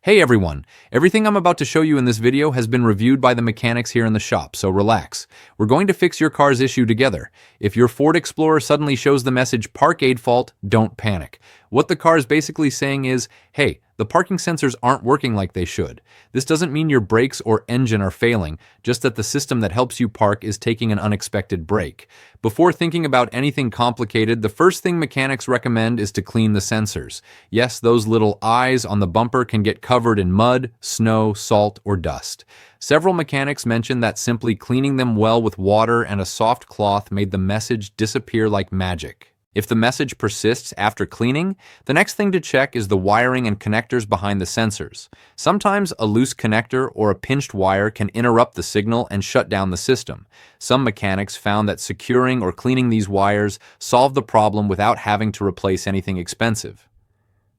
Hey everyone, everything I'm about to show you in this video has been reviewed by the mechanics here in the shop, so relax. We're going to fix your car's issue together. If your Ford Explorer suddenly shows the message Park Aid Fault, don't panic. What the car is basically saying is, hey, the parking sensors aren't working like they should. This doesn't mean your brakes or engine are failing, just that the system that helps you park is taking an unexpected break. Before thinking about anything complicated, the first thing mechanics recommend is to clean the sensors. Yes, those little eyes on the bumper can get covered in mud, snow, salt, or dust. Several mechanics mention that simply cleaning them well with water and a soft cloth made the message disappear like magic. If the message persists after cleaning, the next thing to check is the wiring and connectors behind the sensors. Sometimes a loose connector or a pinched wire can interrupt the signal and shut down the system. Some mechanics found that securing or cleaning these wires solved the problem without having to replace anything expensive.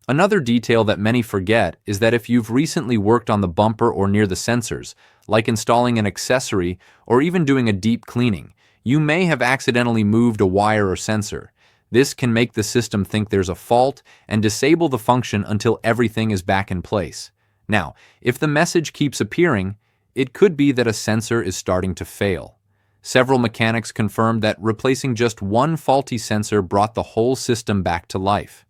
Another detail that many forget is that if you've recently worked on the bumper or near the sensors, like installing an accessory or even doing a deep cleaning, you may have accidentally moved a wire or sensor. This can make the system think there's a fault and disable the function until everything is back in place. Now, if the message keeps appearing, it could be that a sensor is starting to fail. Several mechanics confirmed that replacing just one faulty sensor brought the whole system back to life.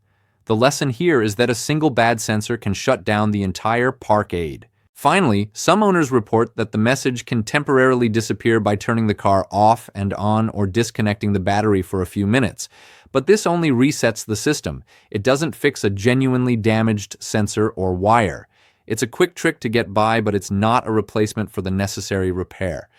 The lesson here is that a single bad sensor can shut down the entire Park Aid. Finally, some owners report that the message can temporarily disappear by turning the car off and on or disconnecting the battery for a few minutes. But this only resets the system. It doesn't fix a genuinely damaged sensor or wire. It's a quick trick to get by, but it's not a replacement for the necessary repair.